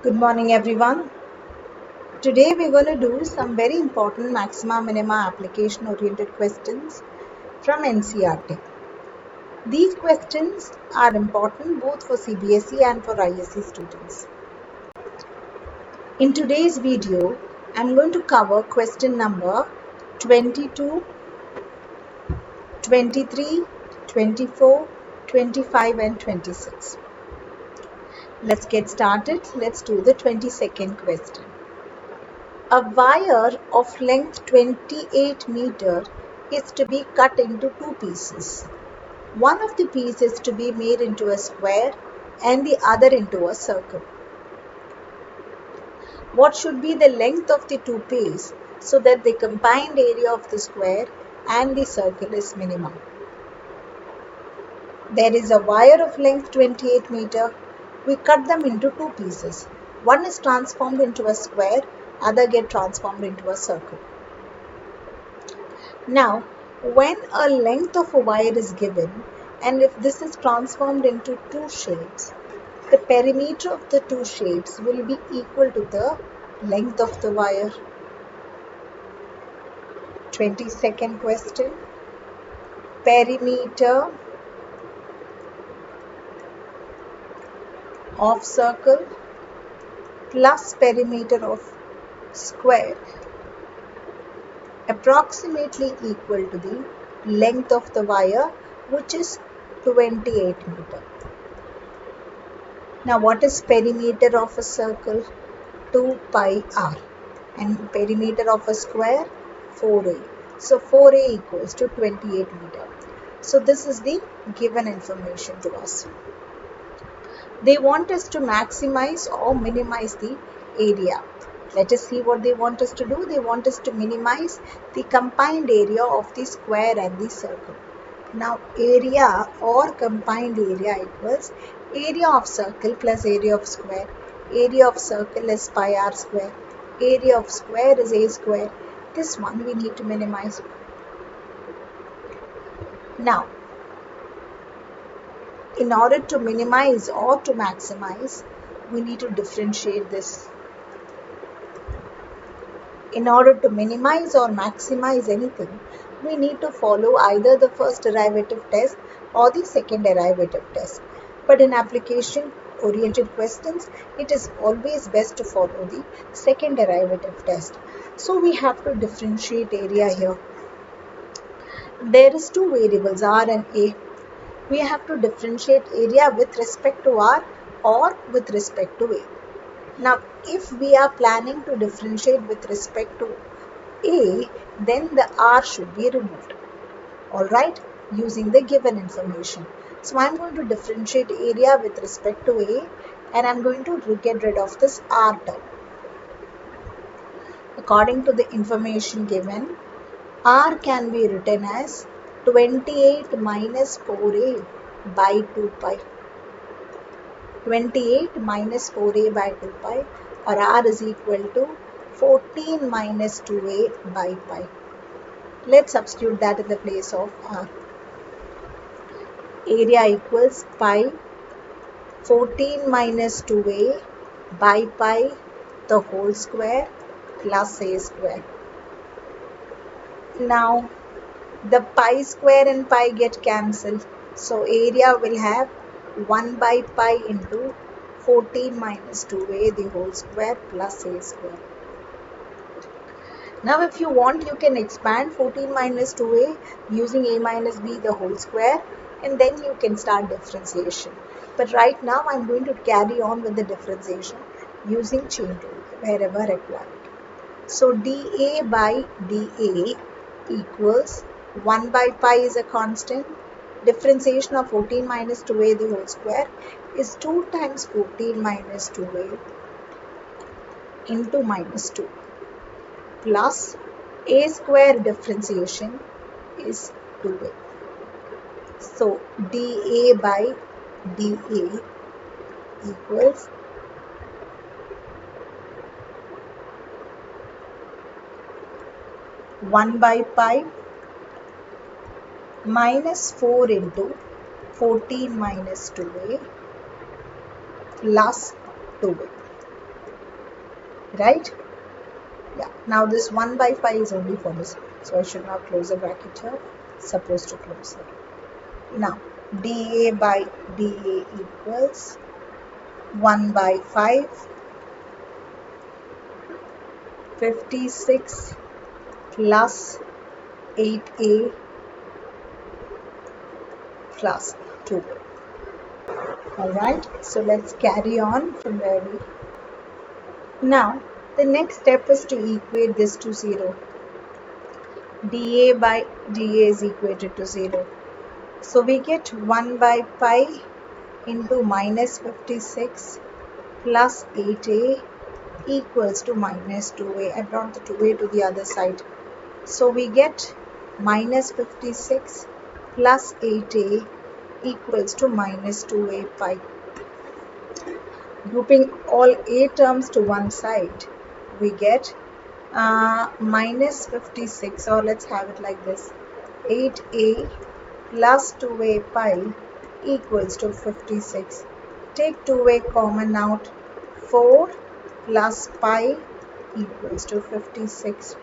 Good morning, everyone. Today we're going to do some very important maxima minima application oriented questions from NCERT. These questions are important both for CBSE and for ISC students. In today's video, I'm going to cover question number 22, 23, 24, 25 and 26. Let's get started. Let's do the 22nd question. A wire of length 28 meter is to be cut into two pieces. One of the pieces is to be made into a square and the other into a circle. What should be the length of the two pieces so that the combined area of the square and the circle is minimum? There is a wire of length 28 meter. We cut them into two pieces. One is transformed into a square, other get transformed into a circle. Now, when a length of a wire is given, and if this is transformed into two shapes, the perimeter of the two shapes will be equal to the length of the wire. 22nd question. Perimeter of circle plus perimeter of square approximately equal to the length of the wire, which is 28 meter. Now, what is perimeter of a circle? 2 pi r, and perimeter of a square 4a. So 4a equals to 28 meter. So this is the given information to us. They want us to maximize or minimize the area. Let us see what they want us to do. They want us to minimize the combined area of the square and the circle. Now, area or combined area equals area of circle plus area of square. Area of circle is pi r square. Area of square is a square. This one we need to minimize. Now, in order to minimize or to maximize, we need to differentiate this. In order to minimize or maximize anything, we need to follow either the first derivative test or the second derivative test. But in application oriented questions, it is always best to follow the second derivative test. So we have to differentiate area here. There is two variables, r and a. We have to differentiate area with respect to r or with respect to a. Now, if we are planning to differentiate with respect to a, then the r should be removed. Alright, using the given information. So, I am going to differentiate area with respect to a, and I am going to get rid of this r term. According to the information given, r can be written as 28 minus 4a by 2 pi. 28 minus 4a by 2 pi, or r is equal to 14 minus 2a by pi. Let's substitute that in the place of r. Area equals pi 14 minus 2a by pi the whole square plus a square. Now, the pi square and pi get cancelled. So, area will have 1 by pi into 14 minus 2a the whole square plus a square. Now, if you want, you can expand 14 minus 2a using a minus b the whole square, and then you can start differentiation. But right now, I am going to carry on with the differentiation using chain rule wherever required. So, dA by dA equals 1 by pi is a constant. Differentiation of 14 minus 2a the whole square is 2 times 14 minus 2a into minus 2 plus a square differentiation is 2a. So, dA by dA equals 1 by pi minus 4 into 14 minus 2a plus 2a. right? Yeah, now this 1 by pi is only for this, so I should not close the bracket here, supposed to close it. Now dA by dA equals 1 by 5, 56 plus 8a plus 2. Alright, so let's carry on from where we. Now the next step is to equate this to 0. dA by dA is equated to 0. So we get 1 by pi into minus 56 plus 8a equals to minus 2a. I brought the 2a to the other side. So we get minus 56 plus 8a equals to minus 2a pi. Grouping all a terms to one side, we get minus 56, or let's have it like this, 8a plus 2a pi equals to 56. Take 2a common out, 4 plus pi equals to 56.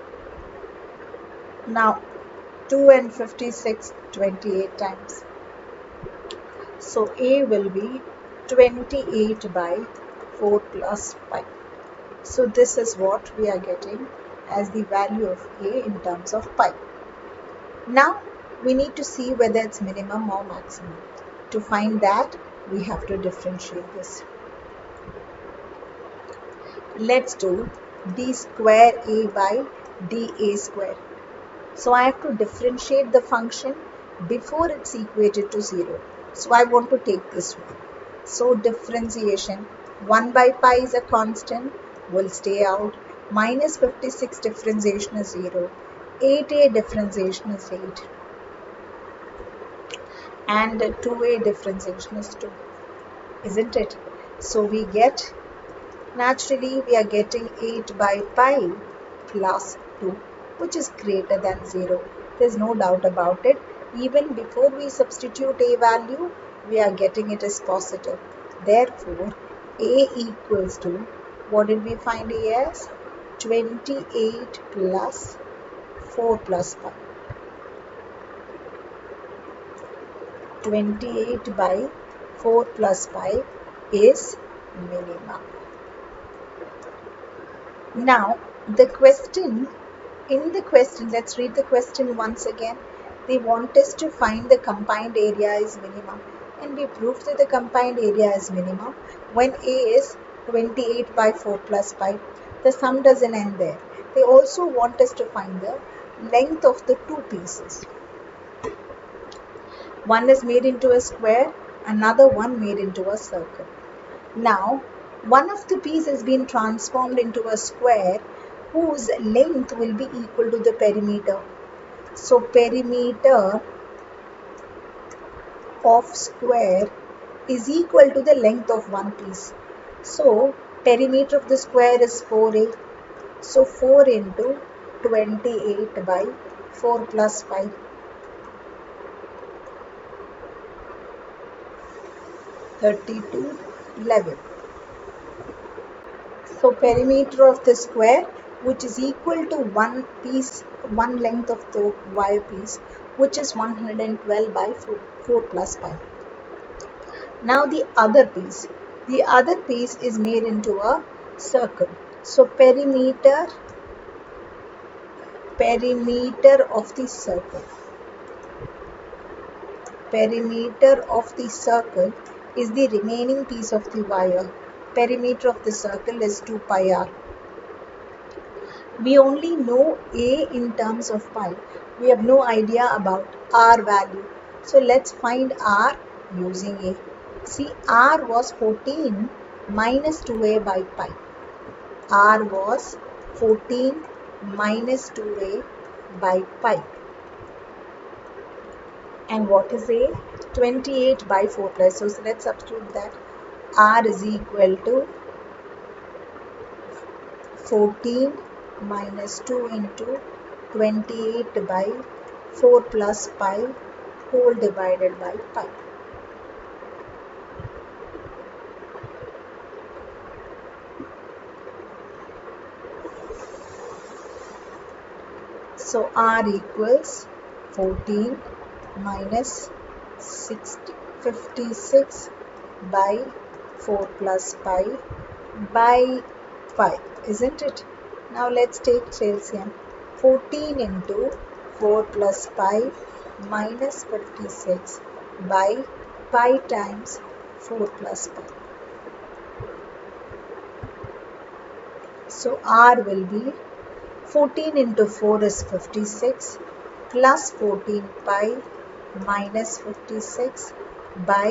Now 2 and 56, 28 times. So a will be 28 by 4 plus pi. So this is what we are getting as the value of a in terms of pi. Now we need to see whether it's minimum or maximum. To find that, we have to differentiate this. Let's do d square a by dA square. So I have to differentiate the function before it's equated to 0. So I want to take this one. So differentiation, 1 by pi is a constant, will stay out. Minus 56 differentiation is 0. 8a differentiation is 8. And 2a differentiation is 2. Isn't it? So we get, naturally we are getting 8 by pi plus 2, which is greater than 0. There's no doubt about it. Even before we substitute a value, we are getting it as positive. Therefore, a equals to, what did we find a as? 28 plus 4 plus pi. 28 by 4 plus pi is minimum. Now, in the question, let's read the question once again. They want us to find the combined area is minimum, and we proved that the combined area is minimum when a is 28 by 4 plus pi. The sum doesn't end there. They also want us to find the length of the two pieces. One is made into a square, another one made into a circle. Now, one of the pieces has been transformed into a square whose length will be equal to the perimeter. So, perimeter of square is equal to the length of one piece. So, perimeter of the square is 4a. So, 4 into 28 by 4 plus 5. 32, 11. So perimeter of the square, which is equal to one piece, one length of the wire piece, which is 112 by 4 plus pi. Now the other piece is made into a circle. So perimeter of the circle. Perimeter of the circle is the remaining piece of the wire. Perimeter of the circle is 2 pi r. We only know a in terms of pi. We have no idea about r value. So let's find r using a. See, r was 14 minus 2a by pi. R was 14 minus 2a by pi. And what is a? 28 by 4 plus. So let's substitute that. R is equal to 14 minus 2 into 28 by 4 plus pi whole divided by pi. So r equals 14 minus 56 by 4 plus pi by pi, isn't it? Now let's take LCM. 14 into 4 plus pi minus 56 by pi times 4 plus pi. So r will be 14 into 4 is 56 plus 14 pi minus 56 by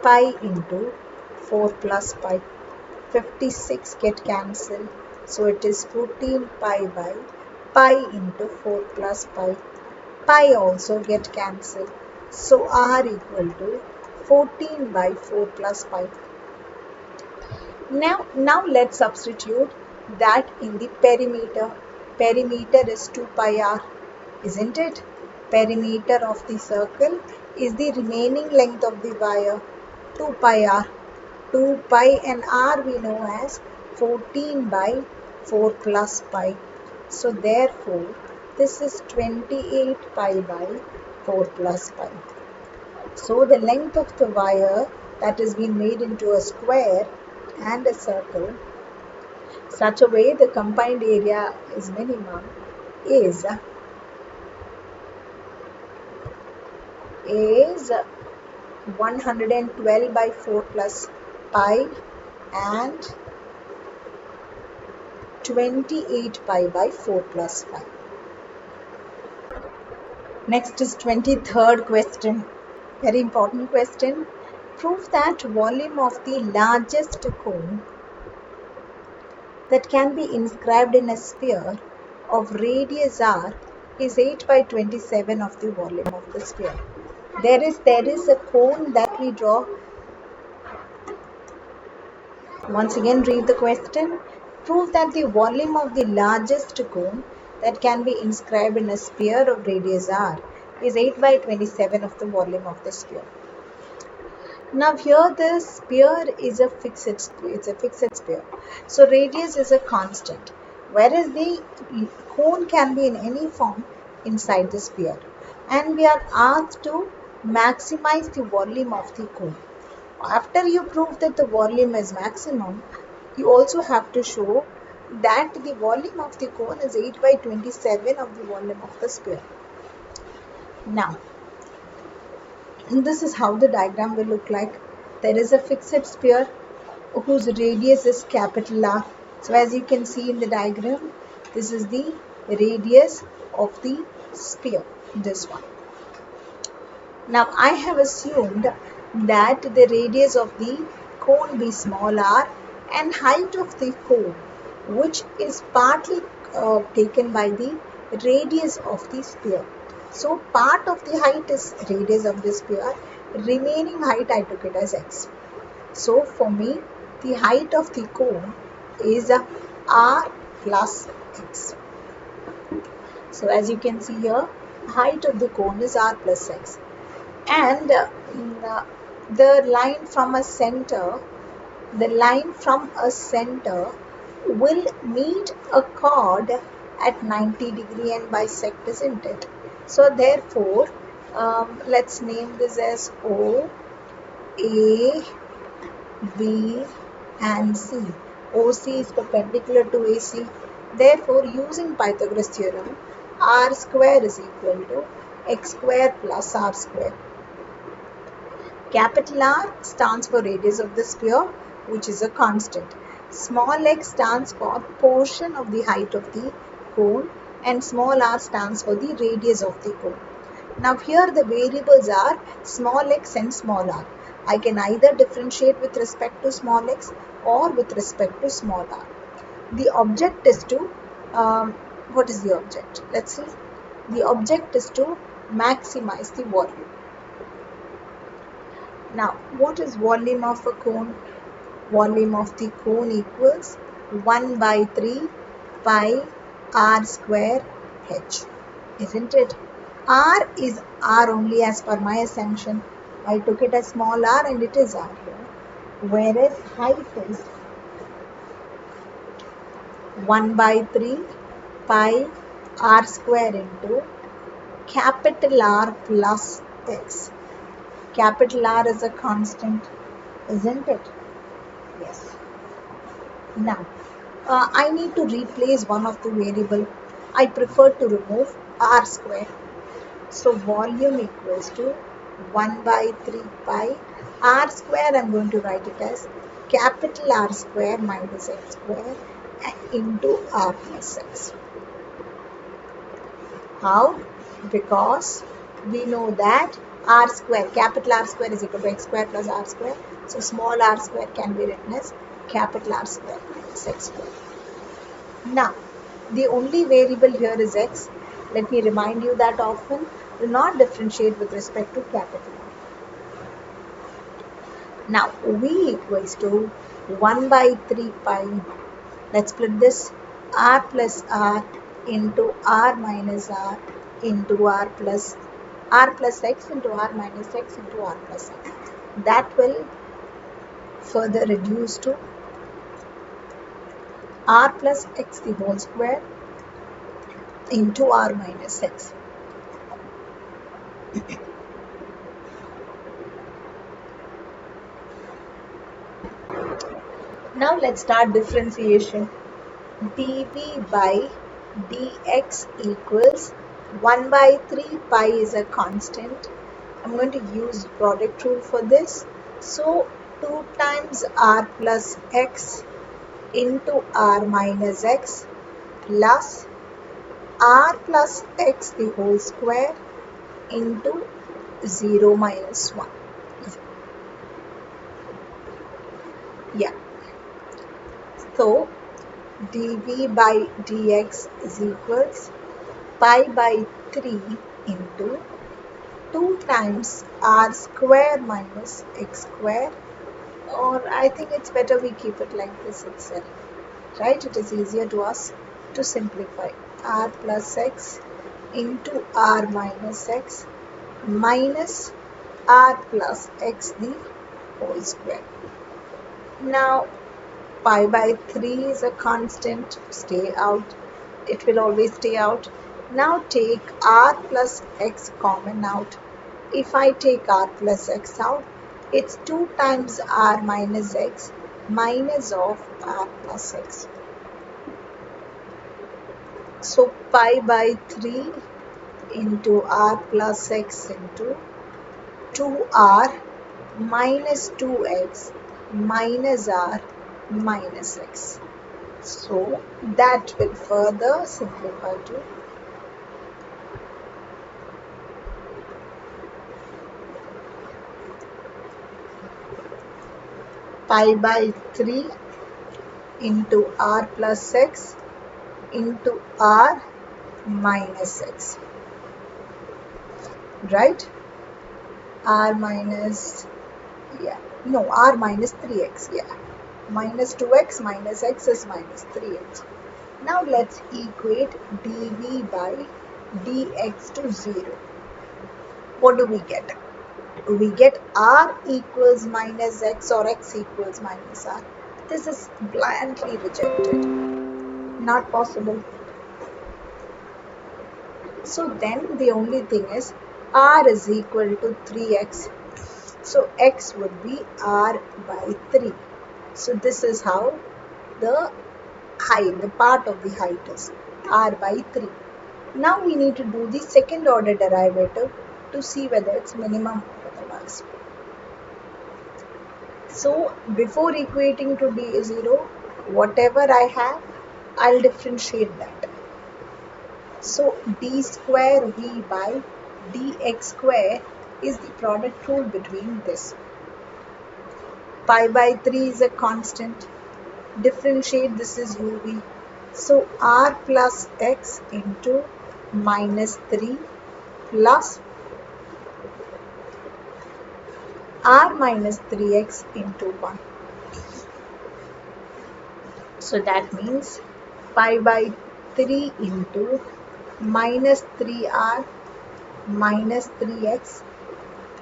pi into 4 plus pi. 56 get cancelled, so it is 14 pi by pi into 4 plus pi. Pi also get cancelled, so r equal to 14 by 4 plus pi. Now let's substitute that in the perimeter. Perimeter is 2 pi r, isn't it? Perimeter of the circle is the remaining length of the wire, 2 pi r. 2 pi and r we know as 14 by 4 plus pi. So therefore, this is 28 pi by 4 plus pi. So the length of the wire that has been made into a square and a circle, such a way the combined area is minimum, is 112 by 4 plus pi and 28 pi by 4 plus pi. Next is 23rd question. Very important question. Prove that volume of the largest cone that can be inscribed in a sphere of radius r is 8 by 27 of the volume of the sphere. There is a cone that we draw. Once again, read the question. Prove that the volume of the largest cone that can be inscribed in a sphere of radius r is 8 by 27 of the volume of the sphere. Now here the sphere is a fixed sphere. So radius is a constant, whereas the cone can be in any form inside the sphere. And we are asked to maximize the volume of the cone. After you prove that the volume is maximum, you also have to show that the volume of the cone is 8 by 27 of the volume of the sphere. Now, this is how the diagram will look like. There is a fixed sphere whose radius is capital R. So as you can see in the diagram, this is the radius of the sphere, this one. Now I have assumed that the radius of the cone be small r and height of the cone, which is partly taken by the radius of the sphere. So part of the height is radius of the sphere, remaining height I took it as x. So for me, the height of the cone is r plus x. So as you can see here, height of the cone is r plus x. And the line from a center will meet a chord at 90 degree and bisect, isn't it? So therefore, let's name this as O, A, B and C. OC is perpendicular to AC. Therefore, using Pythagoras theorem, r square is equal to x square plus r square. Capital R stands for radius of the sphere, which is a constant. Small x stands for portion of the height of the cone and small r stands for the radius of the cone. Now here the variables are small x and small r. I can either differentiate with respect to small x or with respect to small r. The object is to, what is the object? Let's see. The object is to maximize the volume. Now, what is volume of a cone? Volume of the cone equals 1 by 3 pi r square h, isn't it? R is r only as per my assumption. I took it as small r and it is r here. Whereas height is 1 by 3 pi r square into capital R plus x. Capital R is a constant, isn't it? Yes. Now, I need to replace one of the variable. I prefer to remove r square. So volume equals to 1 by 3 pi r square. I'm going to write it as capital R square minus x square into r plus x. How? Because we know that r square, capital R square is equal to x square plus r square. So small r square can be written as capital R square minus x square. Now, the only variable here is x. Let me remind you that often do not differentiate with respect to capital R. Now, v equals to 1 by 3 pi. Let's split this r plus r into r minus r into r plus x into r minus x into r plus x. That will further reduce to r plus x the whole square into r minus x. Now let's start differentiation. dv by dx equals 1 by 3 pi is a constant. I'm going to use product rule for this. So 2 times r plus x into r minus x plus r plus x the whole square into 0 minus 1. Yeah. So dv by dx is equals pi by 3 into 2 times r square minus x square, or I think it's better we keep it like this itself, right? It is easier to us to simplify. R plus x into r minus x minus r plus x the whole square. Now pi by 3 is a constant, stay out. It will always stay out. Now take r plus x common out. If I take r plus x out, it's 2 times r minus x minus of r plus x. So pi by 3 into r plus x into 2r minus 2x minus r minus x. So that will further simplify to pi by 3 into r plus x into r minus x, right? R minus, yeah, no, r minus 3x, yeah. Minus 2x minus x is minus 3x. Now let's equate dv by dx to 0. What do we get? We get r equals minus x or x equals minus r. This is blandly rejected. Not possible. So then the only thing is r is equal to 3x. So x would be r by 3. So this is how the height, the part of the height is r by 3. Now we need to do the second order derivative to see whether it's minimum or otherwise. So before equating to d0, whatever I have, I'll differentiate that. So d square v by dx square is the product rule between this. Pi by 3 is a constant. Differentiate, this is uv. So r plus x into minus 3 plus r minus 3x into 1. So that means pi by 3 into minus 3r minus 3x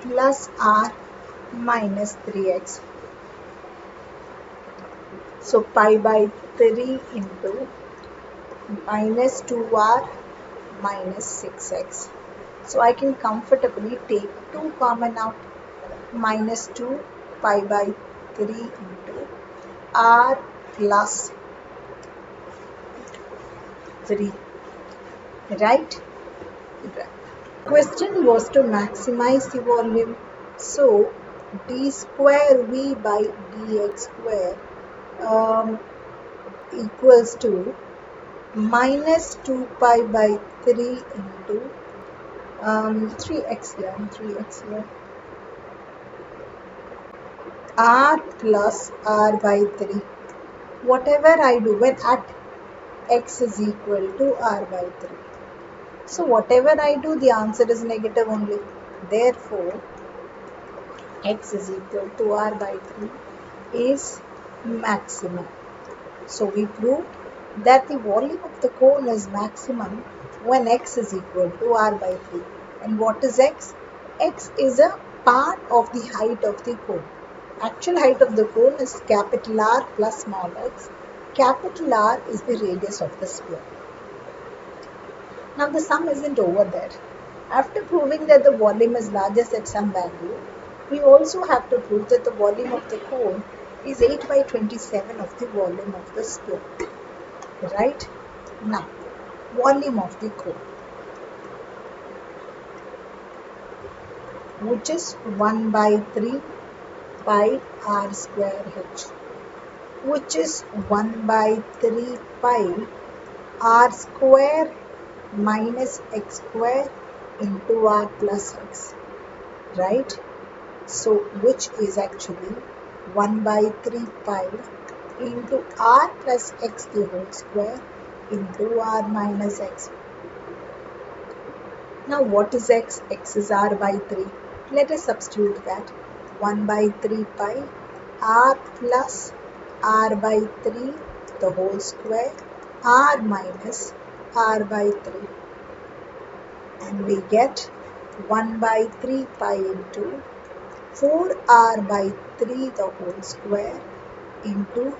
plus r minus 3x. So pi by 3 into minus 2r minus 6x. So I can comfortably take 2 common out, minus 2 pi by 3 into r plus 3, right? Question was to maximize the volume. So d square v by dx square equals to minus 2 pi by 3 into 3x here, r plus r by 3. Whatever I do when at x is equal to r by 3. So whatever I do, the answer is negative only. Therefore, x is equal to r by 3 is maximum. So we proved that the volume of the cone is maximum when x is equal to r by 3. And what is x? X is a part of the height of the cone. Actual height of the cone is capital R plus small x. Capital R is the radius of the sphere. Now the sum isn't over there. After proving that the volume is largest at some value, we also have to prove that the volume of the cone is 8 by 27 of the volume of the sphere. Right? Now, volume of the cone, which is 1 by 3 pi r square h, which is 1 by 3 pi r square minus x square into r plus x, right? So which is actually 1 by 3 pi into r plus x the whole square into r minus x. Now what is x? X is r by 3. Let us substitute that. 1 by 3 pi r plus r by 3 the whole square r minus r by 3. And we get 1 by 3 pi into 4r by 3 the whole square into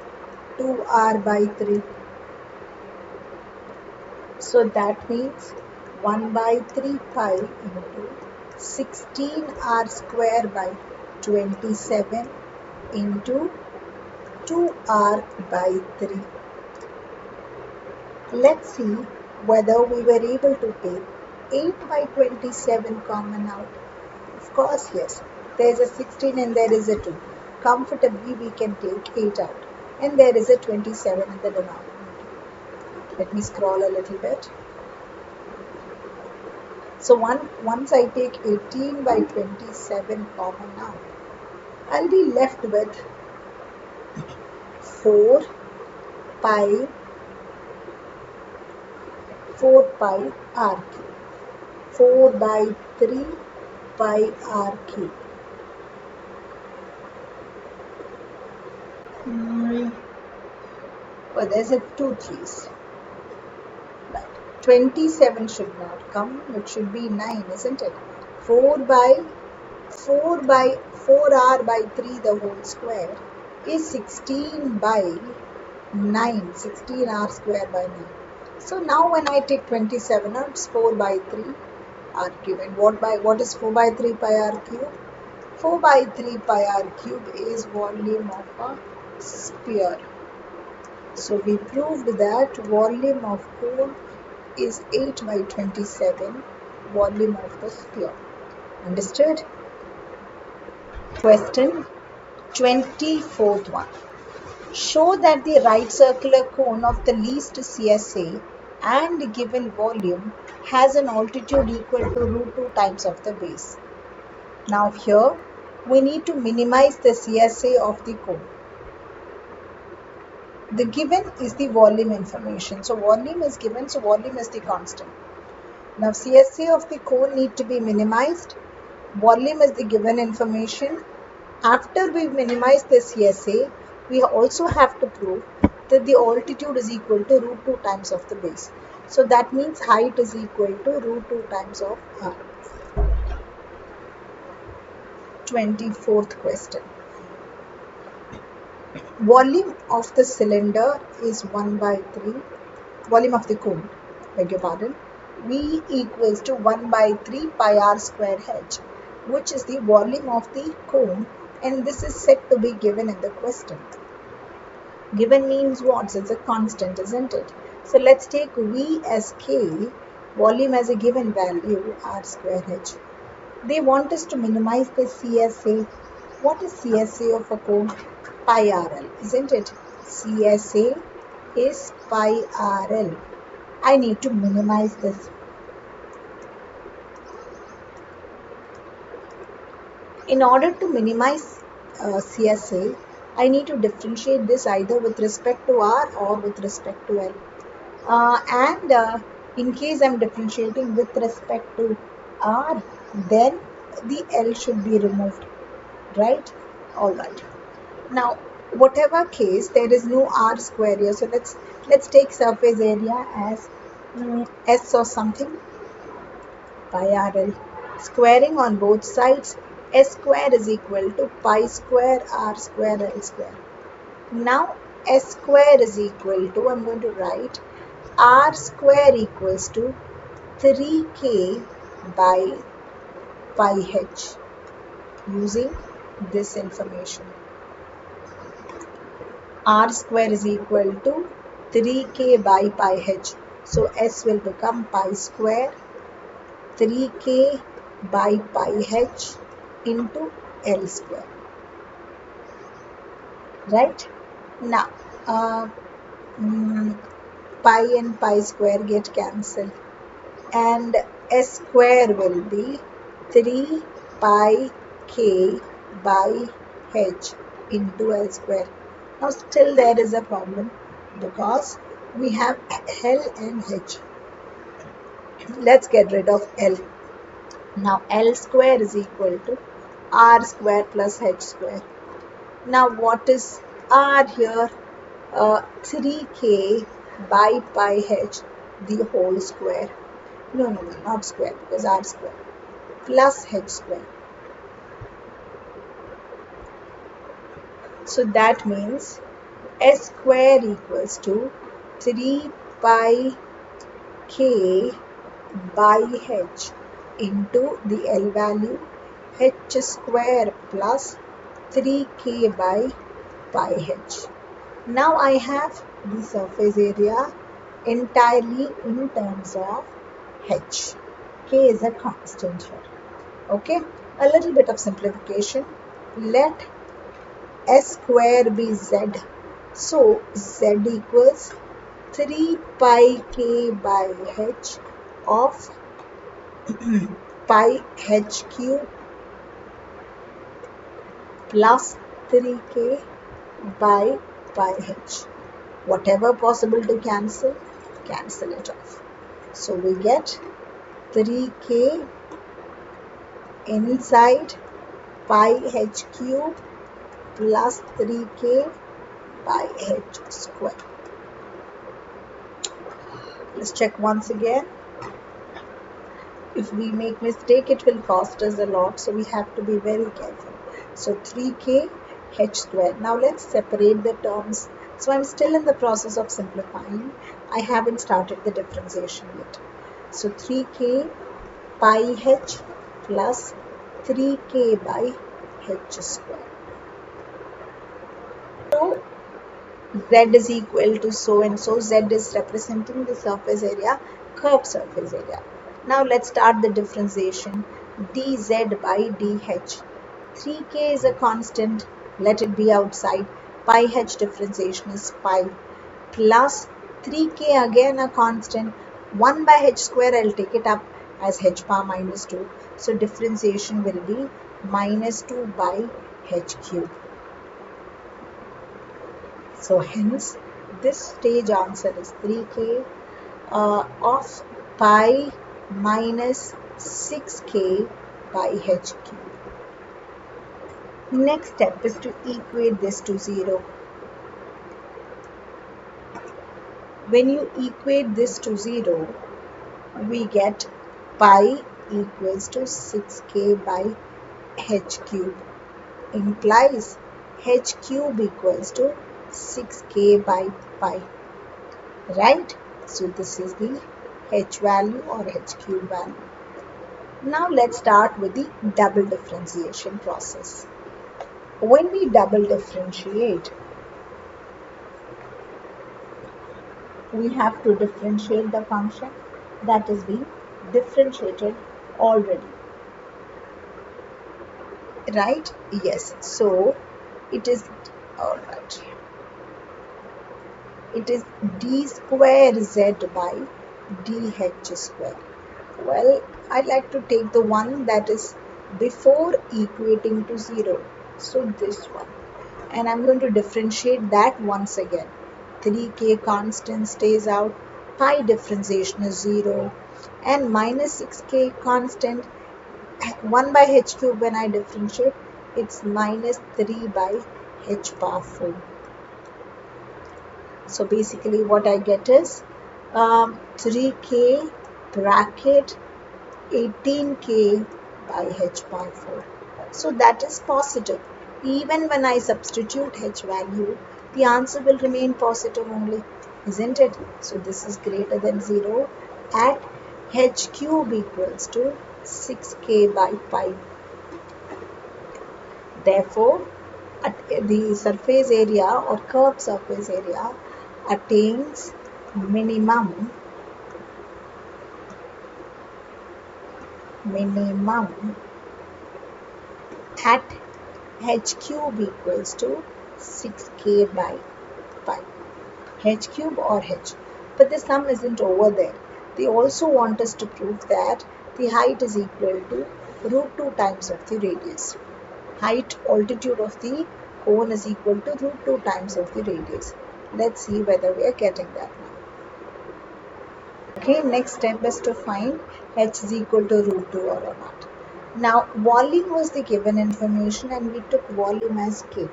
2r by 3. So that means 1 by 3 pi into 16r square by 27 into 2r by 3. Let's see whether we were able to take 8 by 27 common out. Of course, yes. There is a 16 and there is a 2. Comfortably, we can take 8 out. And there is a 27 in the denominator. Let me scroll a little bit. So once I take 18 by 27 common out, I'll be left with 4 pi r cube. 4 by 3 pi r cube. Well, there's a 2 3's. Right. 27 should not come. It should be 9, isn't it? 4 r by 3 the whole square is 16 by 9. 16r square by 9. So now when I take 27 out, it's 4 by 3 r cube. And what is 4 by 3 pi r cube? 4 by 3 pi r cube is volume of a sphere. So we proved that volume of cone is 8 by 27 volume of the sphere. Understood? Question 24th one. Show that the right circular cone of the least CSA and given volume has an altitude equal to root 2 times of the base. Now here we need to minimize the CSA of the cone. The given is the volume information. So volume is given, so volume is the constant. Now CSA of the cone need to be minimized. Volume is the given information. After we minimize the CSA, we also have to prove that the altitude is equal to root 2 times of the base. So that means height is equal to root 2 times of r. 24th question. Volume of the cylinder is 1 by 3. Volume of the cone, beg your pardon, V equals to 1 by 3 pi r square h, which is the volume of the cone, and this is said to be given in the question. Given means what? It's a constant, isn't it? So let's take V as K, volume as a given value, r square h. They want us to minimize the CSA. What is CSA of a cone? Pi RL, isn't it? CSA is pi RL. I need to minimize this. In order to minimize CSA, I need to differentiate this either with respect to R or with respect to L. And in case I'm differentiating with respect to R, then the L should be removed, right? Alright. Now, whatever case, there is no R square here. So let's take surface area as S or something, pi RL. Squaring on both sides, S square is equal to pi square R square L square. Now, S square is equal to, I'm going to write R square equals to 3k by pi h using this information. R square is equal to 3k by pi h. So S will become pi square 3k by pi h into L square. Right? Now, pi and pi square get cancelled, and S square will be 3 pi k by h into L square. Now still there is a problem because we have L and h. Let's get rid of L. Now L square is equal to R square plus h square. Now what is R here? 3k by pi h, the whole square. No, not square, because R square plus h square. So that means S square equals to 3 pi k by h into the L value, h square plus 3k by pi h. Now I have the surface area entirely in terms of h. K is a constant here. Okay, a little bit of simplification. Let S square be z. So z equals 3 pi k by h of pi h cube plus 3k by pi h. Whatever possible to cancel, cancel it off. So we get 3k inside pi h cube plus 3k by h square. Let's check once again. If we make mistake, it will cost us a lot, so we have to be very careful. So 3k h square. Now let's separate the terms. So I'm still in the process of simplifying. I haven't started the differentiation yet. So 3k pi h plus 3k by h square. So z is equal to so and so. Z is representing the surface area, curved surface area. Now let's start the differentiation. dz by dh. 3k is a constant, let it be outside. Pi h differentiation is pi plus 3k again a constant. 1 by h square, I'll take it up as h power minus 2. So differentiation will be minus 2 by h cube. So hence this stage answer is 3k of pi minus 6k by h cube. Next step is to equate this to 0. When you equate this to 0, we get pi equals to 6k by h cube, implies h cube equals to 6k by pi, right? So this is the h value or h cube value. Now let's start with the double differentiation process. When we double differentiate, we have to differentiate the function that is being differentiated already, right? Yes, so it is all right. It is d square z by dh square. Well, I like to take the one that is before equating to 0. So this one. And I'm going to differentiate that once again. 3k constant stays out. Pi differentiation is 0. And minus 6k constant, 1 by h cube when I differentiate, it's minus 3 by h power 4. So basically what I get is 3k bracket 18k by h power 4. So that is positive. Even when I substitute h value, the answer will remain positive only, isn't it? So this is greater than 0 at h cube equals to 6k by pi. Therefore, the surface area or curved surface area attains minimum at h cube equals to 6k by pi. H cube or h. But the sum isn't over there. They also want us to prove that the height is equal to root 2 times of the radius. Height, altitude of the cone is equal to root 2 times of the radius. Let's see whether we are getting that now. Okay, next step is to find h is equal to root 2 or not. Now, volume was the given information and we took volume as k.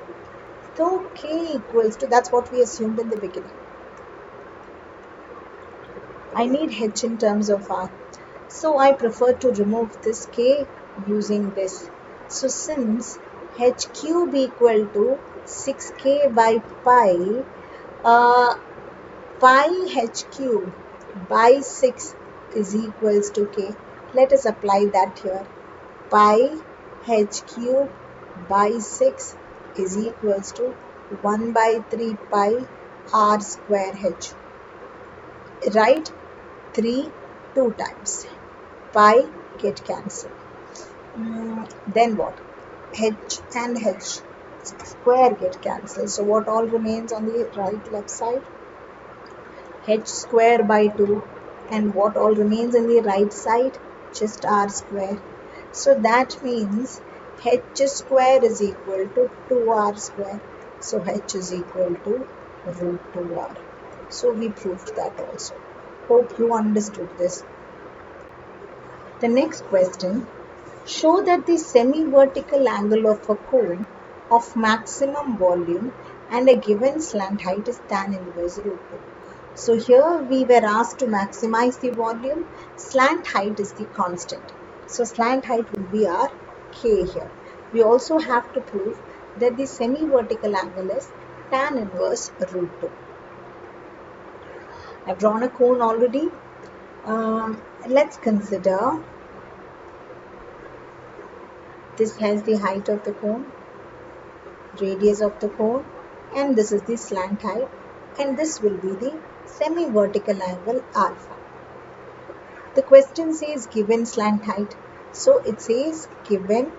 So, k equals to, that's what we assumed in the beginning. I need h in terms of r. So, I prefer to remove this k using this. So, since h cube equal to 6k by pi, pi h cube by 6 is equals to k. Let us apply that here. Pi h cube by 6 is equals to 1 by 3 pi r square h. Right? 3 2 times. Pi get cancelled. Then what? H and h square get cancelled. So what all remains on the right left side? H square by 2. And what all remains in the right side? Just r square. So that means h square is equal to 2r square. So h is equal to root 2r. So we proved that also. Hope you understood this. The next question, show that the semi-vertical angle of a cone of maximum volume and a given slant height is tan inverse root 2. So here we were asked to maximize the volume, slant height is the constant. So slant height will be our k here. We also have to prove that the semi-vertical angle is tan inverse root 2. I've drawn a cone already. Let's consider this has the height of the cone, radius of the cone, and this is the slant height, and this will be the semi-vertical angle alpha. The question says given slant height, so it says given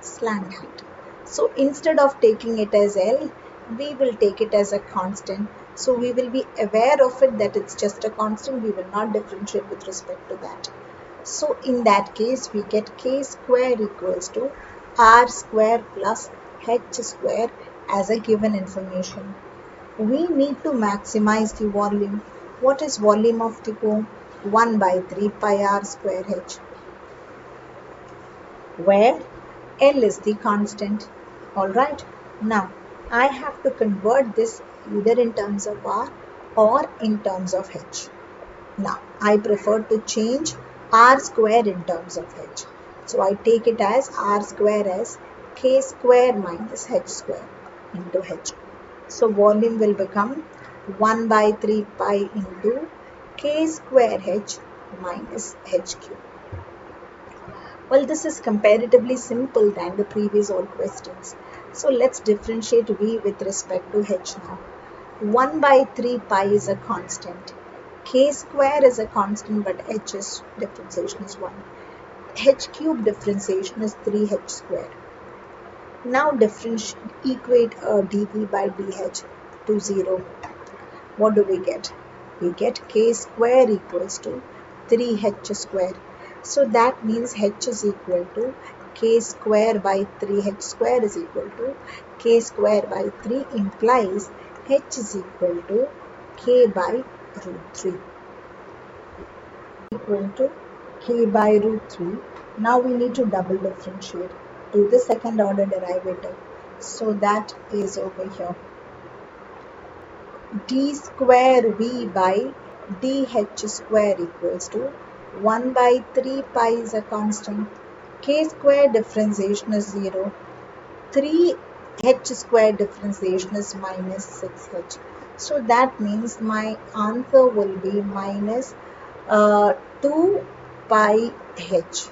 slant height. So instead of taking it as L, we will take it as a constant. So we will be aware of it that it's just a constant. We will not differentiate with respect to that. So in that case, we get k square equals to r square plus h square as a given information. We need to maximize the volume. What is volume of the cone? 1 by 3 pi r square h, where L is the constant. Alright, now I have to convert this either in terms of r or in terms of h. Now I prefer to change r square in terms of h. So I take it as r square as k square minus h square into h. So volume will become 1 by 3 pi into k square h minus h cube. Well, this is comparatively simple than the previous all questions. So let's differentiate v with respect to h now. 1 by 3 pi is a constant. K square is a constant, but h's differentiation is 1. H cube differentiation is 3h square. Now equate dv by dh to 0. What do we get? We get k square equals to 3h square. So that means h is equal to k square by 3h square is equal to k square by 3 implies h is equal to k by root 3 equal to k by root 3. Now we need to double differentiate to the second order derivative. So that is over here. D square v by dh square equals to 1 by 3 pi is a constant. K square differentiation is 0. 3h square differentiation is minus 6h. So that means my answer will be minus 2 pi h,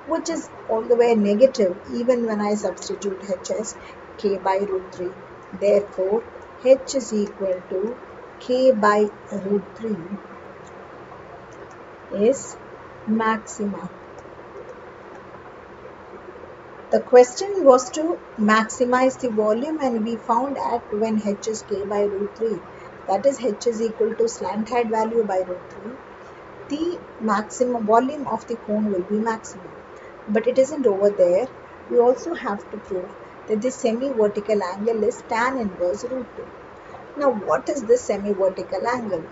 which is all the way negative even when I substitute h as k by root 3. Therefore, h is equal to k by root 3 is maxima. The question was to maximize the volume, and we found at when h is k by root 3, that is h is equal to slant height value by root 3, the maximum volume of the cone will be maximum. But it isn't over there. We also have to prove that the semi-vertical angle is tan inverse root 2. Now what is this semi-vertical angle?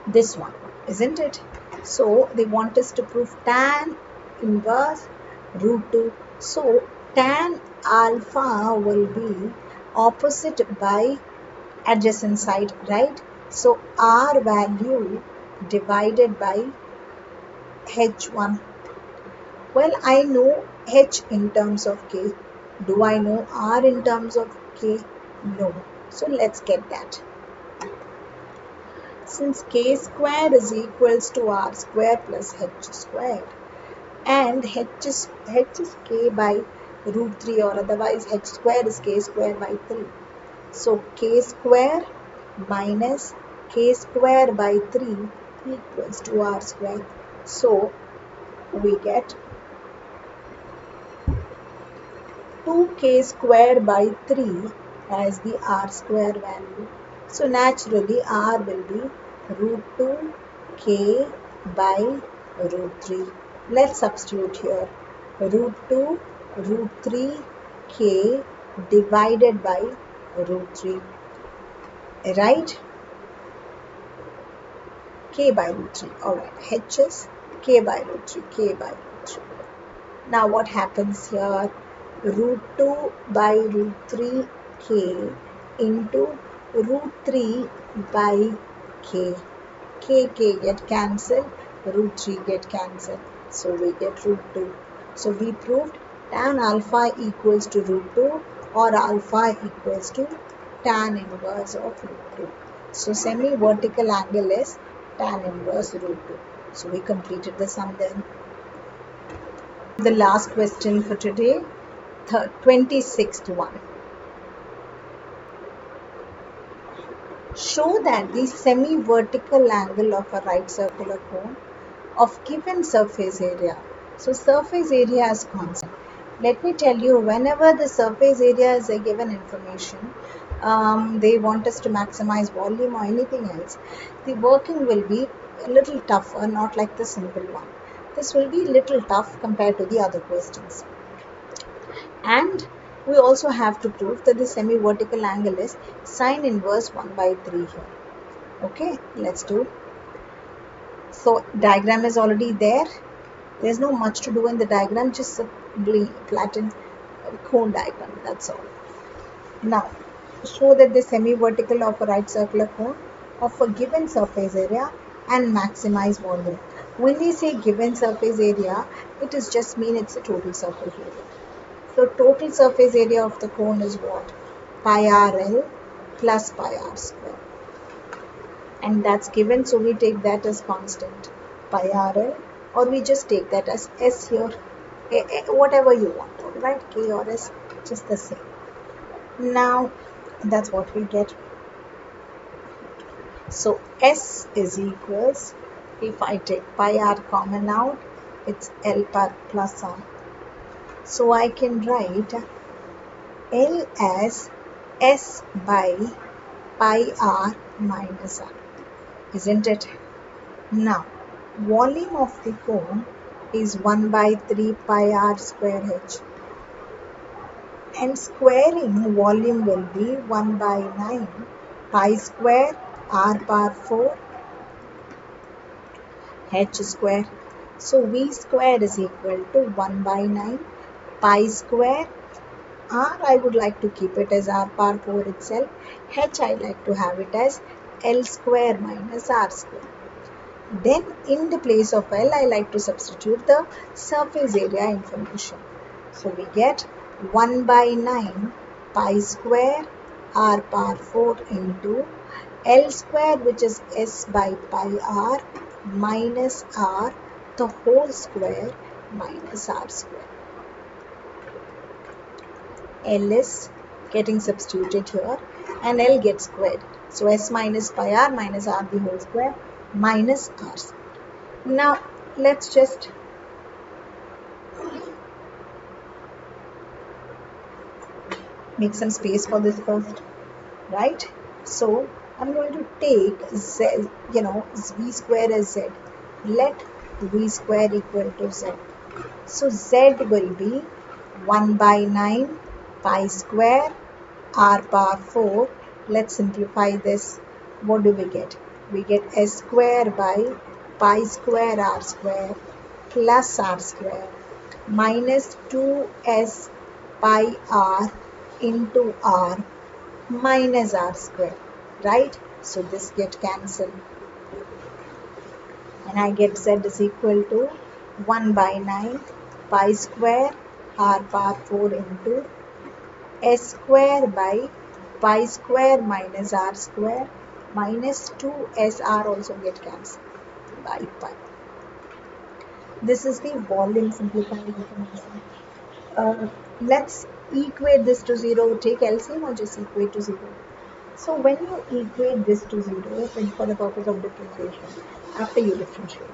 This one, isn't it? So they want us to prove tan inverse root 2. So tan alpha will be opposite by adjacent side, right? So R value divided by H1. Well, I know H in terms of K. Do I know R in terms of K? No. So let's get that. Since K squared is equals to R square plus H squared, and H is K by root 3, or otherwise H square is K square by 3. So K square minus K square by 3 equals to R square. So we get 2k square by 3 as the R square value. So naturally R will be root 2 k by root 3. Let's substitute here. Root 2 root 3 k divided by root 3. Right? K by root 3. Alright. H is k by root 3. K by root 3. Now what happens here? Root 2 by root 3 k into root 3 by k. K get cancelled, root 3 get cancelled. So we get root 2. So we proved tan alpha equals to root 2, or alpha equals to tan inverse of root 2. So semi-vertical angle is tan inverse root 2. So we completed the sum then. The last question for today, 26th one. Show that the semi-vertical angle of a right circular cone of given surface area. So surface area is constant. Let me tell you, whenever the surface area is a given information, they want us to maximize volume or anything else, the working will be a little tougher, not like the simple one. This will be a little tough compared to the other questions. And we also have to prove that the semi-vertical angle is sine inverse 1 by 3 here. Okay, let's do. So diagram is already there. There's no much to do in the diagram, just a flattened cone diagram, that's all. Now, show that the semi-vertical of a right circular cone of a given surface area and maximize volume. When we say given surface area, it is just mean it's a total surface area. So total surface area of the cone is what? Pi RL plus pi R square. and that's given, so we take that as constant pi RL, or we just take that as S here, whatever you want, right? K or S, just the same. Now that's what we get. So S is equals, if I take pi R common out, it's L plus R. So I can write L as S by pi R minus R, isn't it? Now, volume of the cone is 1 by 3 pi R square H, and squaring volume will be 1 by 9 pi square R power 4 H square. So V square is equal to 1 by 9 pi square R. I would like to keep it as R power 4 itself. H I like to have it as L square minus R square. Then in the place of L, I like to substitute the surface area information. So we get 1 by 9 pi square R power 4 into L square, which is S by pi R minus R, the whole square minus R square. L is getting substituted here and L gets squared. So S minus pi R minus R the whole square minus R square. Now let's just make some space for this first, right? So I'm going to take Z, V square as Z. Let V square equal to Z. So Z will be 1 by 9 pi square R power 4. Let's simplify this. What do we get? We get S square by pi square R square plus R square minus 2S pi R into R minus R square, right? So this get cancelled and I get Z is equal to 1 by 9 pi square R power 4 into S square by pi square minus R square minus 2SR also get cancelled by pi. This is the volume simplified information. Let's equate this to 0. Take LCM or just equate to 0. So when you equate this to 0, for the purpose of differentiation, after you differentiate,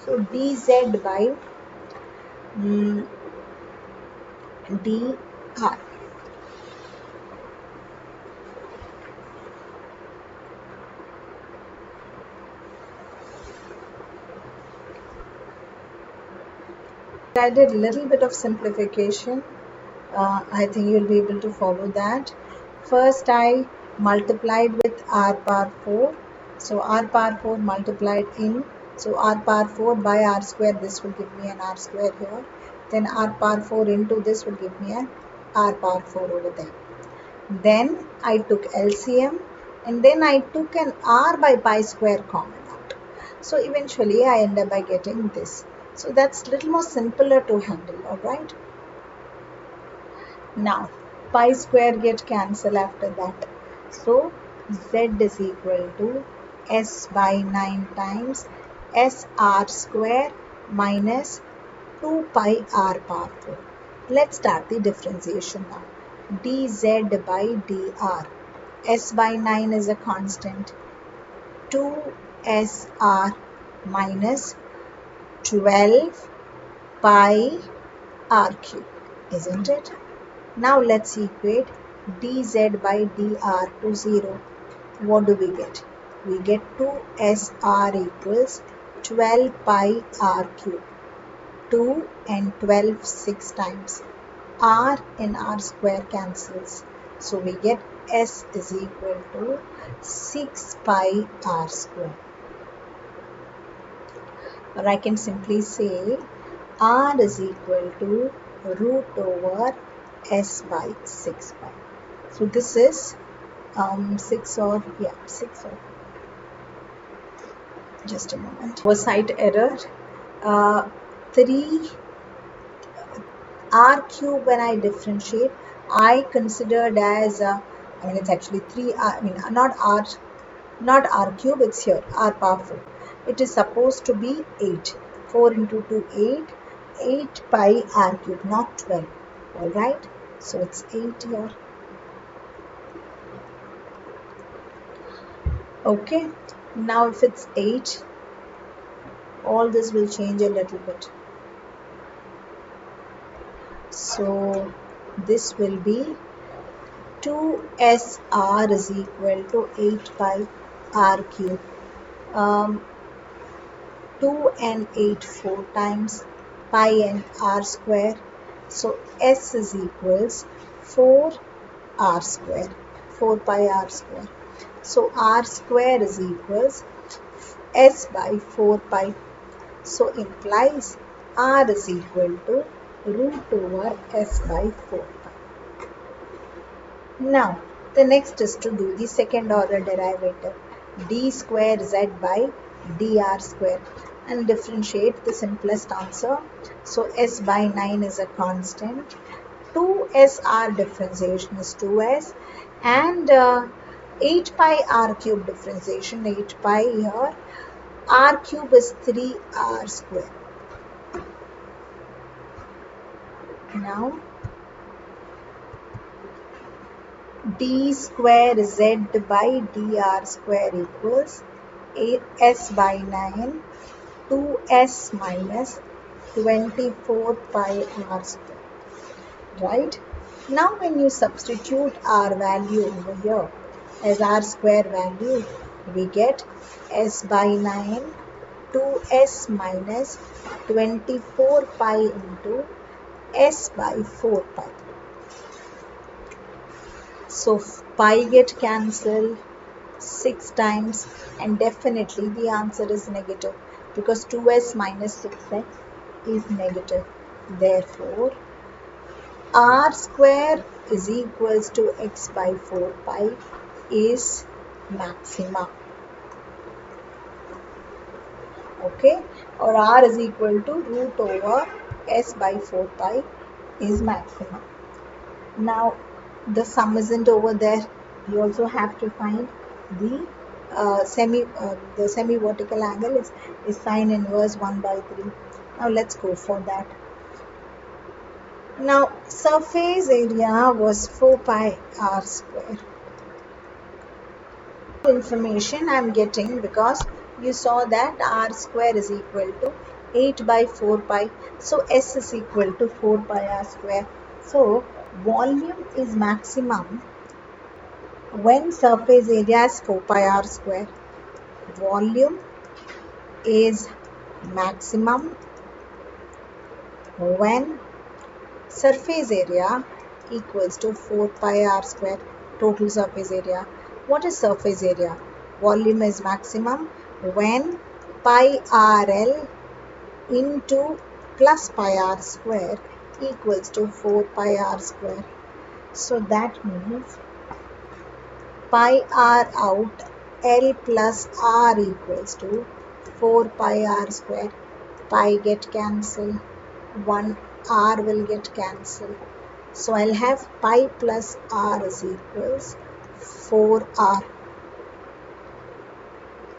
so dz by dr. I did a little bit of simplification. I think you'll be able to follow that. First I multiplied with r power 4. So r power 4 multiplied in. So r power 4 by r square, this will give me an r square here. Then r power 4 into this will give me an r power 4 over there. Then I took LCM and then I took an r by pi square common out. So eventually I end up by getting this. So that's a little more simpler to handle, alright. Now pi square get cancelled after that. So Z is equal to S by 9 times SR square minus 2 pi R power 4. Let's start the differentiation now. dz by dr. S by 9 is a constant. 2SR minus 12 pi R cube, isn't it? Now let's equate dz by dr to 0. What do we get? We get 2SR equals 12 pi R cube. 2 and 12 6 times. R and R square cancels. So we get S is equal to 6 pi R square. Or I can simply say R is equal to root over S by 6 pi. So this is 6 or just a moment. Was site error. 3 R cube when I differentiate, I considered as it's actually 3 R, not R not r cube, it's here, r power 4. It is supposed to be 8. 4 into 2, 8. 8 pi r cube, not 12. Alright, so it's 8 here. Okay, now if it's 8, all this will change a little bit. So this will be 2sr is equal to 8 pi r cube. 2 and 8 4 times pi and r square. So s is equals 4 r square, 4 pi r square. So r square is equals s by 4 pi. So implies r is equal to root over s by 4 pi. Now the next is to do the second order derivative, d square z by dr square, and differentiate the simplest answer. So s by 9 is a constant, 2sr differentiation is 2s, and 8 pi r cube differentiation, 8 pi here, r cube is 3r square. Now d square z by dr square equals s by 9 2s minus 24 pi r square, right? Now when you substitute r value over here as r square value, we get s by 9 2s minus 24 pi into s by 4 pi. So pi get cancelled 6 times, and definitely the answer is negative because 2s minus 6s is negative. Therefore, r square is equals to x by 4 pi is maxima. Okay, or r is equal to root over s by 4 pi is maxima. Now the sum isn't over there. You also have to find the semi vertical angle is sine inverse 1 by 3. Now let's go for that. Now surface area was 4 pi r square. Information I'm getting because you saw that r square is equal to 8 by 4 pi. So s is equal to 4 pi r square. So volume is maximum when surface area is 4 pi r square. Volume is maximum when surface area equals to 4 pi r square, total surface area. What is surface area? Volume is maximum when pi rl into plus pi r square equals to 4 pi r square. So that means pi r out, L plus r equals to 4 pi r square. Pi get cancelled, 1 r will get cancelled. So I'll have pi plus r is equals 4r.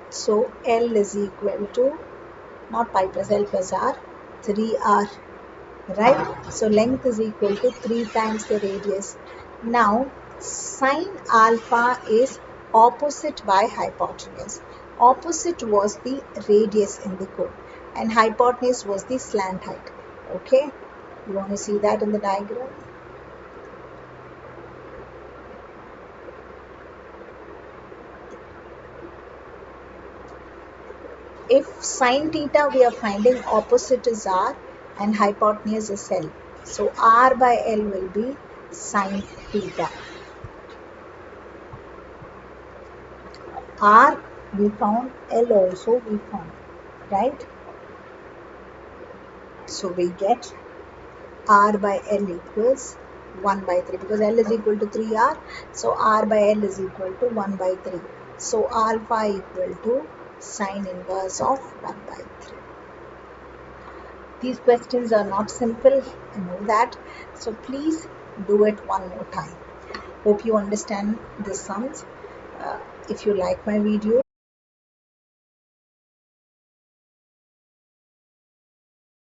So L is equal to, not pi plus L plus r, 3r. Right? So length is equal to 3 times the radius. Now sine alpha is opposite by hypotenuse. Opposite was the radius in the cone and hypotenuse was the slant height. Okay, you want to see that in the diagram? If sine theta we are finding, opposite is r and hypotenuse is L. So r by L will be sine theta. R we found, L also we found, right? So we get R by L equals 1 by 3 because L is equal to 3R. So R by L is equal to 1 by 3. So alpha equal to sine inverse of 1 by 3. These questions are not simple, I know that. So please do it one more time. Hope you understand the sums. if you like my video.